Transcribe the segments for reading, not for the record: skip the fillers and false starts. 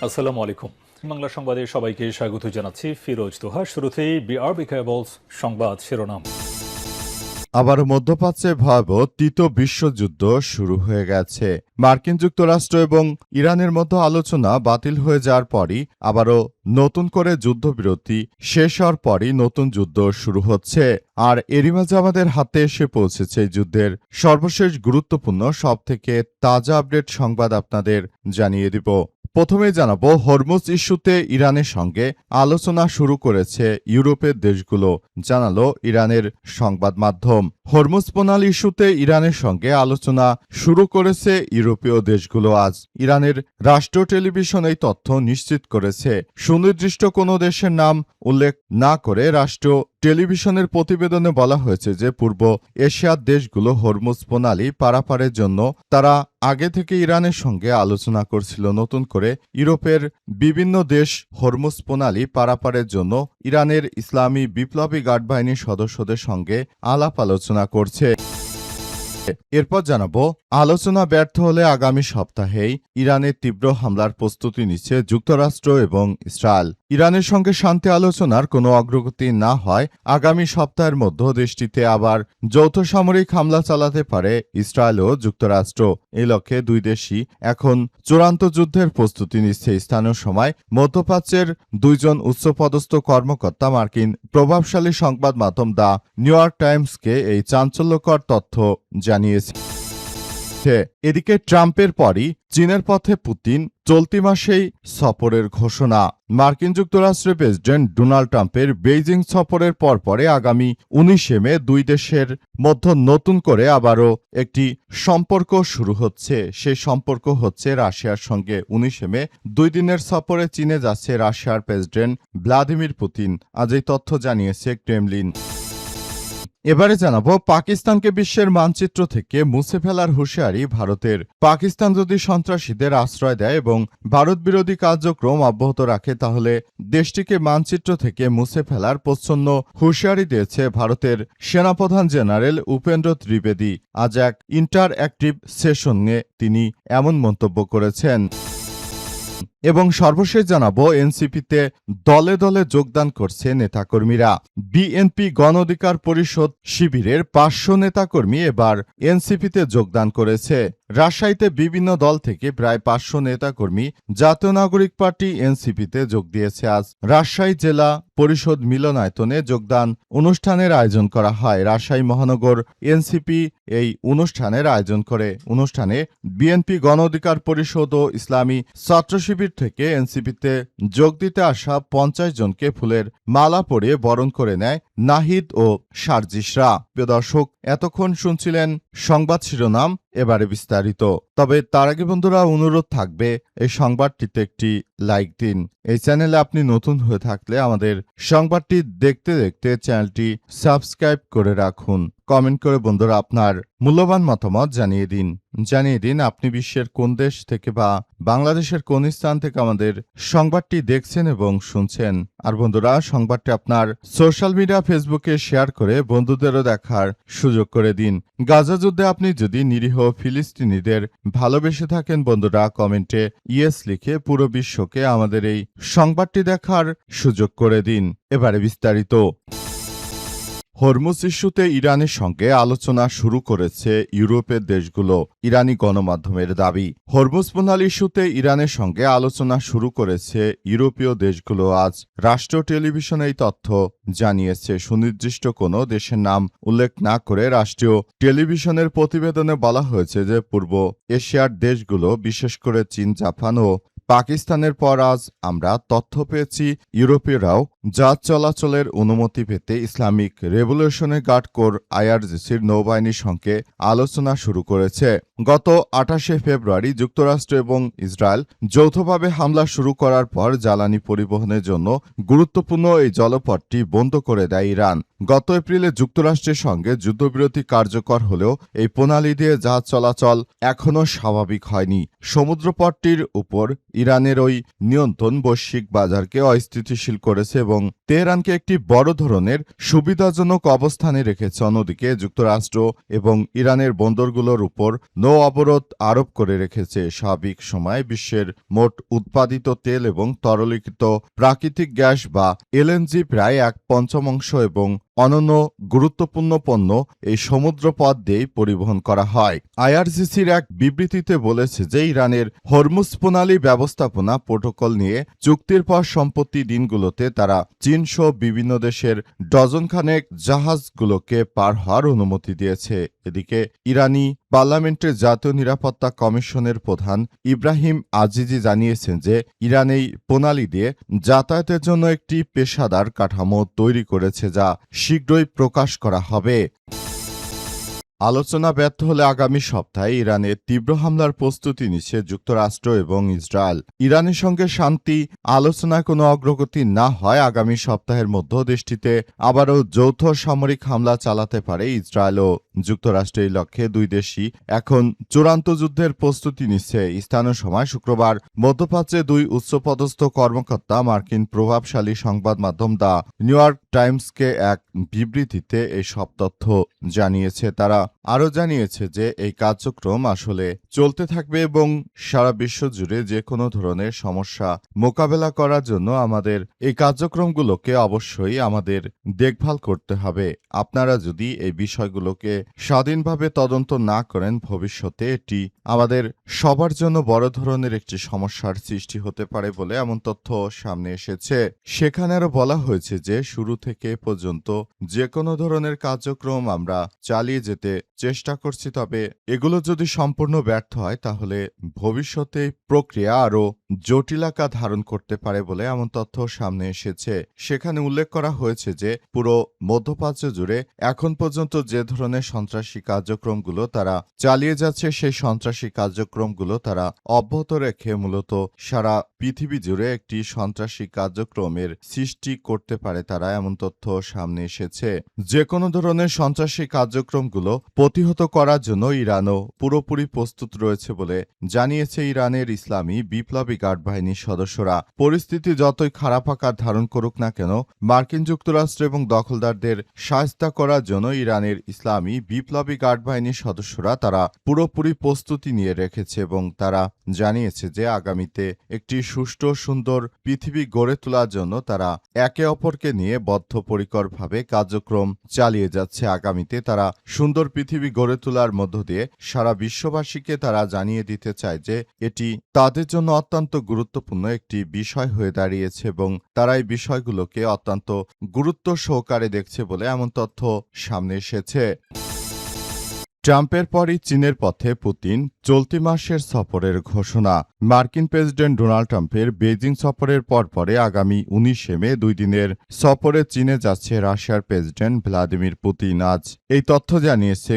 আসসালামু আলাইকুম। বাংলা সংবাদে সবাইকে স্বাগত জানাচ্ছি ফিরোজ তোহা। শুরুতেই বিআরবি কেবলস সংবাদ শিরোনাম। আবার মধ্যপ্রাচ্যে ভয়াবহ তৃতীয় বিশ্বযুদ্ধ শুরু হয়ে গেছে। মার্কিন যুক্তরাষ্ট্র এবং ইরানের মধ্যে আলোচনা বাতিল হয়ে যাওয়ার পরই আবারও নতুন করে যুদ্ধবিরতি শেষ হওয়ার পরই নতুন যুদ্ধ শুরু হচ্ছে। আর এরই মাঝে আমাদের হাতে এসে পৌঁছেছে এই যুদ্ধের সর্বশেষ গুরুত্বপূর্ণ সবথেকে তাজা আপডেট সংবাদ আপনাদের জানিয়ে দিব। প্রথমে জানাবো, হরমুজ ইস্যুতে ইরানের সঙ্গে আলোচনা শুরু করেছে ইউরোপের দেশগুলো, জানালো ইরানের সংবাদ মাধ্যম। হরমুজ প্রণালী ইস্যুতে ইরানের সঙ্গে আলোচনা শুরু করেছে ইউরোপীয় দেশগুলো আজ। ইরানের রাষ্ট্র টেলিভিশন এই তথ্য নিশ্চিত করেছে। সুনির্দিষ্ট কোনো দেশের নাম উল্লেখ না করে রাষ্ট্র টেলিভিশনের প্রতিবেদনে বলা হয়েছে যে পূর্ব এশিয়ার দেশগুলো হরমুজ প্রণালী পারাপারের জন্য তারা আগে থেকে ইরানের সঙ্গে আলোচনা করছিল। নতুন করে ইউরোপের বিভিন্ন দেশ হরমুজ প্রণালী পারাপারের জন্য ইরানের ইসলামী বিপ্লবী গার্ড বাহিনীর সদস্যদের সঙ্গে আলাপ আলোচনা করছে। এরপর জানাবো, আলোচনা ব্যর্থ হলে আগামী সপ্তাহেই ইরানের তীব্র হামলার প্রস্তুতি নিচ্ছে যুক্তরাষ্ট্র এবং ইসরায়েল। ইরানের সঙ্গে শান্তি আলোচনার কোনো অগ্রগতি না হয় আগামী সপ্তাহের মধ্যে দেশটিতে আবার যৌথ সামরিক হামলা চালাতে পারে ইসরায়েল ও যুক্তরাষ্ট্র। এই লক্ষ্যে দুই দেশই এখন চূড়ান্ত যুদ্ধের প্রস্তুতি নিচ্ছে। স্থানীয় সময় মধ্যপ্রাচ্যের দুইজন উচ্চপদস্থ কর্মকর্তা মার্কিন প্রভাবশালী সংবাদ মাধ্যম দ্য নিউ ইয়র্ক টাইমসকে এই চাঞ্চল্যকর তথ্য জানিয়েছে। এদিকে ট্রাম্পের পরই চীনের পথে পুতিন, চলতি মাসেই সফরের ঘোষণা। মার্কিন যুক্তরাষ্ট্রের প্রেসিডেন্ট ডোনাল্ড ট্রাম্পের বেইজিং সফরের পরপরে আগামী 19 মে দুই দেশের মধ্যে নতুন করে আবারও একটি সম্পর্ক শুরু হচ্ছে। সেই সম্পর্ক হচ্ছে রাশিয়ার সঙ্গে। 19 মে 2 দিনের সফরে চীনে যাচ্ছে রাশিয়ার প্রেসিডেন্ট ভ্লাদিমির পুতিন। আজ এই তথ্য জানিয়েছে ক্রেমলিন। এবারে জানাবো, পাকিস্তানকে বিশ্বের মানচিত্র থেকে মুছে ফেলার হুঁশিয়ারি ভারতের। পাকিস্তান যদি সন্ত্রাসীদের আশ্রয় দেয় এবং ভারত বিরোধী কার্যক্রম অব্যাহত রাখে তাহলে দেশটিকে মানচিত্র থেকে মুছে ফেলার প্রচ্ছন্ন হুঁশিয়ারি দিয়েছে ভারতের সেনাপ্রধান জেনারেল উপেন্দ্র ত্রিবেদী। আজ এক ইন্টারঅ্যাক্টিভ সেশনে তিনি এমন মন্তব্য করেছেন। এবং সর্বশেষ জানাবো, এনসিপিতে দলে দলে যোগদান করছে নেতাকর্মীরা। বিএনপি গণ অধিকার পরিষদ শিবিরের 500 নেতাকর্মী এবার এনসিপিতে যোগদান করেছে। রাজশাহীতে বিভিন্ন দল থেকে প্রায় 500 নেতাকর্মী জাতীয় নাগরিক পার্টি এনসিপিতে যোগ দিয়েছে। আজ রাজশাহী জেলা পরিষদ মিলনায়তনে যোগদান অনুষ্ঠানের আয়োজন করা হয়। রাজশাহী মহানগর এনসিপি এই অনুষ্ঠানের আয়োজন করে। অনুষ্ঠানে বিএনপি গণ অধিকার পরিষদ ও ইসলামী ছাত্র শিবির থেকে এনসিপিতে যোগ দিতে আসা 50 জনকে ফুলের মালা পরিয়ে বরণ করে নেয় নাহিদ ও সার্জিসরা। প্রিয় দর্শক, এতক্ষণ শুনছিলেন সংবাদ শিরোনাম, এবারে বিস্তারিত। তবে তার আগে বন্ধুরা অনুরোধ থাকবে এই সংবাদটিতে একটি লাইক দিন। এই চ্যানেলে আপনি নতুন হয়ে থাকলে আমাদের সংবাদটি দেখতে দেখতে চ্যানেলটি সাবস্ক্রাইব করে রাখুন। কমেন্ট করে বন্ধুরা আপনার মূল্যবান মতামত জানিয়ে দিন আপনি বিশ্বের কোন দেশ থেকে বা বাংলাদেশের কোন স্থান থেকে আমাদের সংবাদটি দেখছেন এবং শুনছেন। আর বন্ধুরা, সংবাদটি আপনার সোশ্যাল মিডিয়া ফেসবুকে শেয়ার করে বন্ধুদেরও দেখার সুযোগ করে দিন। গাজা যুদ্ধে আপনি যদি নিরীহ ফিলিস্তিনিদের ভালোবেসে থাকেন বন্ধুরা, কমেন্টে ইয়েস লিখে পুরো বিশ্বকে আমাদের এই সংবাদটি দেখার সুযোগ করে দিন। এবারে বিস্তারিত। হরমুজ ইস্যুতে ইরানের সঙ্গে আলোচনা শুরু করেছে ইউরোপের দেশগুলো, ইরানি গণমাধ্যমের দাবি। হরমুজ প্রণালী ইস্যুতে ইরানের সঙ্গে আলোচনা শুরু করেছে ইউরোপীয় দেশগুলো আজ। রাষ্ট্র টেলিভিশন এই তথ্য জানিয়েছে। সুনির্দিষ্ট কোনো দেশের নাম উল্লেখ না করে রাষ্ট্রীয় টেলিভিশনের প্রতিবেদনে বলা হয়েছে যে পূর্ব এশিয়ার দেশগুলো, বিশেষ করে চীন, জাপান ও পাকিস্তানের পর আজ আমরা তথ্য পেয়েছি ইউরোপীয়রাও জাহাজ চলাচলের অনুমতি পেতে ইসলামিক রেভলিউশনারি গার্ড কোর আইআরজিসির নৌবাহিনীর সঙ্গে আলোচনা শুরু করেছে। গত 28 ফেব্রুয়ারি যুক্তরাষ্ট্র এবং ইসরায়েল যৌথভাবে হামলা শুরু করার পর জ্বালানি পরিবহনের জন্য গুরুত্বপূর্ণ এই জলপথটি বন্ধ করে দেয় ইরান। গত এপ্রিলে যুক্তরাষ্ট্রের সঙ্গে যুদ্ধবিরতি কার্যকর হলেও এই প্রণালী দিয়ে জাহাজ চলাচল এখনও স্বাভাবিক হয়নি। সমুদ্রপথটির উপর ইরানের ওই নিয়ন্ত্রণ বৈশ্বিক বাজারকে অস্থিতিশীল করেছে এবং তেহরানকে একটি বড় ধরনের সুবিধাজনক অবস্থানে রেখেছে। অন্যদিকে যুক্তরাষ্ট্র এবং ইরানের বন্দরগুলোর উপর নৌ অবরোধ আরোপ করে রেখেছে। স্বাভাবিক সময়ে বিশ্বের মোট উৎপাদিত তেল এবং তরলীকৃত প্রাকৃতিক গ্যাস বা এলএনজি প্রায় 1/5 এবং অনন্য গুরুত্বপূর্ণ পণ্য এই সমুদ্রপথ দিয়েই পরিবহন করা হয়। আইআরজিসির এক বিবৃতিতে বলেছে যে ইরানের হরমুজ প্রণালী ব্যবস্থাপনা প্রোটোকল নিয়ে চুক্তির পর সম্প্রতি দিনগুলোতে তারা চীনসহ বিভিন্ন দেশের ডজনখানেক জাহাজগুলোকে পার হওয়ার অনুমতি দিয়েছে। এদিকে ইরানি পার্লামেন্টের জাতীয় নিরাপত্তা কমিশনের প্রধান ইব্রাহিম আজিজি জানিয়েছেন যে ইরান এই প্রণালী দিয়ে যাতায়াতের জন্য একটি পেশাদার কাঠামো তৈরি করেছে, যা শীঘ্রই প্রকাশ করা হবে। আলোচনা ব্যর্থ হলে আগামী সপ্তাহে ইরানে তীব্র হামলার প্রস্তুতি নিচ্ছে যুক্তরাষ্ট্র এবং ইসরায়েল। ইরানের সঙ্গে শান্তি আলোচনায় কোনো অগ্রগতি না হয় আগামী সপ্তাহের মধ্যে দেশটিতে আবারও যৌথ সামরিক হামলা চালাতে পারে ইসরায়েল ও যুক্তরাষ্ট্র। এই লক্ষ্যে দুই দেশই এখন চূড়ান্ত যুদ্ধের প্রস্তুতি নিচ্ছে। স্থানীয় সময় শুক্রবার মধ্যপ্রাচ্যে দুই উচ্চপদস্থ কর্মকর্তা মার্কিন প্রভাবশালী সংবাদ মাধ্যম দ্য নিউ ইয়র্ক টাইমসকে এক বিবৃতিতে এসব তথ্য জানিয়েছে। তারা আরও জানিয়েছে যে এই কার্যক্রম আসলে চলতে থাকবে এবং সারা বিশ্ব জুড়ে যে কোনো ধরনের সমস্যা মোকাবেলা করার জন্য আমাদের এই কার্যক্রমগুলোকে অবশ্যই আমাদের দেখভাল করতে হবে। আপনারা যদি এই বিষয়গুলোকে স্বাধীনভাবে তদন্ত না করেন ভবিষ্যতে এটি আমাদের সবার জন্য বড় ধরনের একটি সমস্যার সৃষ্টি হতে পারে বলে এমন তথ্য সামনে এসেছে। সেখানে আরও বলা হয়েছে যে শুরু থেকে পর্যন্ত যে কোনো ধরনের কার্যক্রম আমরা চালিয়ে যেতে চেষ্টা করছি, তবে এগুলো যদি সম্পূর্ণ ব্যর্থ হয় তাহলে ভবিষ্যতে প্রক্রিয়া আরও জটিল আকার ধারণ করতে পারে বলে এমন তথ্য সামনে এসেছে। সেখানে উল্লেখ করা হয়েছে যে পুরো মধ্যপ্রাচ্য জুড়ে এখন পর্যন্ত যে ধরনের সন্ত্রাসী কার্যক্রমগুলো তারা চালিয়ে যাচ্ছে সেই সন্ত্রাসী কার্যক্রমগুলো তারা অব্যাহত রেখে মূলত সারা পৃথিবী জুড়ে একটি সন্ত্রাসী কার্যক্রমের সৃষ্টি করতে পারে তারা, এমন তথ্য সামনে এসেছে। যে কোনো ধরনের সন্ত্রাসী কার্যক্রমগুলো প্রতিহত করার জন্য ইরানও পুরোপুরি প্রস্তুত রয়েছে বলে জানিয়েছে ইরানের ইসলামী বিপ্লবী গার্ড বাহিনীর সদস্যরা। পরিস্থিতি যতই খারাপ আকার ধারণ করুক না কেন মার্কিন যুক্তরাষ্ট্র এবং দখলদারদের শায়েস্তা করার জন্য ইরানের ইসলামী বিপ্লবী গার্ড বাহিনীর সদস্যরা তারা পুরোপুরি প্রস্তুতি নিয়ে রেখেছে এবং তারা জানিয়েছে যে আগামীতে একটি সুষ্ঠু সুন্দর পৃথিবী গড়ে তোলার জন্য তারা একে অপরকে নিয়ে বদ্ধপরিকরভাবে কার্যক্রম চালিয়ে যাচ্ছে। আগামীতে তারা সুন্দর পৃথিবী গড়ে তোলার মধ্য দিয়ে সারা বিশ্ববাসীকে তারা জানিয়ে দিতে চায় যে এটি তাদের জন্য অত্যন্ত গুরুত্বপূর্ণ একটি বিষয় হয়ে দাঁড়িয়েছে এবং তারা এই বিষয়গুলোকে অত্যন্ত গুরুত্ব সহকারে দেখছে বলে এমন তথ্য সামনে এসেছে। ট্রাম্পের পরই চীনের পথে পুতিন, চলতি মাসের সফরের ঘোষণা। মার্কিন প্রেসিডেন্ট ডোনাল্ড ট্রাম্পের বেজিং সফরের পরপরে আগামী 19 মে 2 দিনের সফরে চীনে যাচ্ছে রাশিয়ার প্রেসিডেন্ট ভ্লাদিমির পুতিন। আজ এই তথ্য জানিয়েছে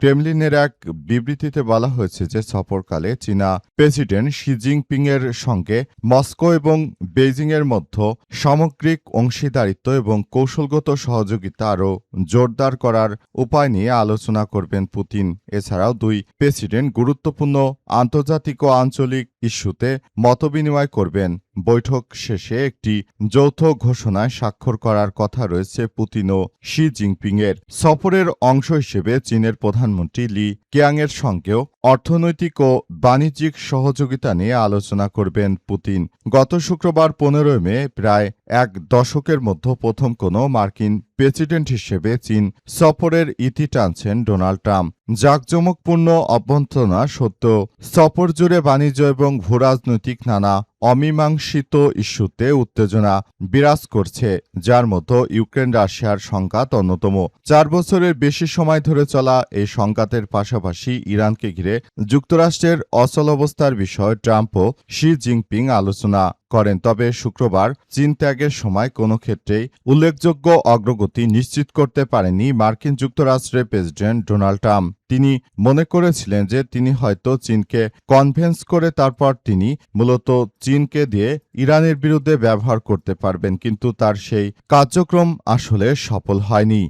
ক্রেমলিনের এক বিবৃতিতে বলা হয়েছে যে সফরকালে চীনা প্রেসিডেন্ট শি জিনপিং এর সঙ্গে মস্কো এবং বেইজিংয়ের মধ্যে সামগ্রিক অংশীদারিত্ব এবং কৌশলগত সহযোগিতা আরও জোরদার করার উপায় নিয়ে আলোচনা করবেন পুতিন। এছাড়াও দুই প্রেসিডেন্ট গুরুত্বপূর্ণ আন্তর্জাতিক ও আঞ্চলিক ইস্যুতে মতবিনিময় করবেন। বৈঠক শেষে একটি যৌথ ঘোষণায় স্বাক্ষর করার কথা রয়েছে পুতিন ও শি জিনপিংয়ের। সফরের অংশ হিসেবে চীনের প্রধানমন্ত্রী লি কেয়াংয়ের সঙ্গেও অর্থনৈতিক ও বাণিজ্যিক সহযোগিতা নিয়ে আলোচনা করবেন পুতিন। গত শুক্রবার 15 মে প্রায় এক দশকের মধ্যে প্রথম কোনো মার্কিন প্রেসিডেন্ট হিসেবে চীন সফরের ইতি টানছেন ডোনাল্ড ট্রাম্প। জাঁকজমকপূর্ণ অভ্যন্তরীণ সত্ত্বেও সফর জুড়ে বাণিজ্য এবং ভূরাজনৈতিক নানা অমীমাংসিত ইস্যুতে উত্তেজনা বিরাজ করছে, যার মধ্যে ইউক্রেন রাশিয়ার সংঘাত অন্যতম। 4 বছরের বেশি সময় ধরে চলা এই সংঘাতের পাশাপাশি ইরানকে ঘিরে যুক্তরাষ্ট্রের অচলাবস্থার বিষয়ে ট্রাম্প ও শি জিনপিং আলোচনা করেন। তবে শুক্রবার চীন ত্যাগের সময় কোনো ক্ষেত্রেই উল্লেখযোগ্য অগ্রগতি নিশ্চিত করতে পারেননি মার্কিন যুক্তরাষ্ট্রের প্রেসিডেন্ট ডোনাল্ড ট্রাম্প। তিনি মনে করেছিলেন যে তিনি হয়তো চীনকে কনভিন্স করে তারপর তিনি মূলত চীনকে দিয়ে ইরানের বিরুদ্ধে ব্যবহার করতে পারবেন, কিন্তু তার সেই কার্যক্রম আসলে সফল হয়নি।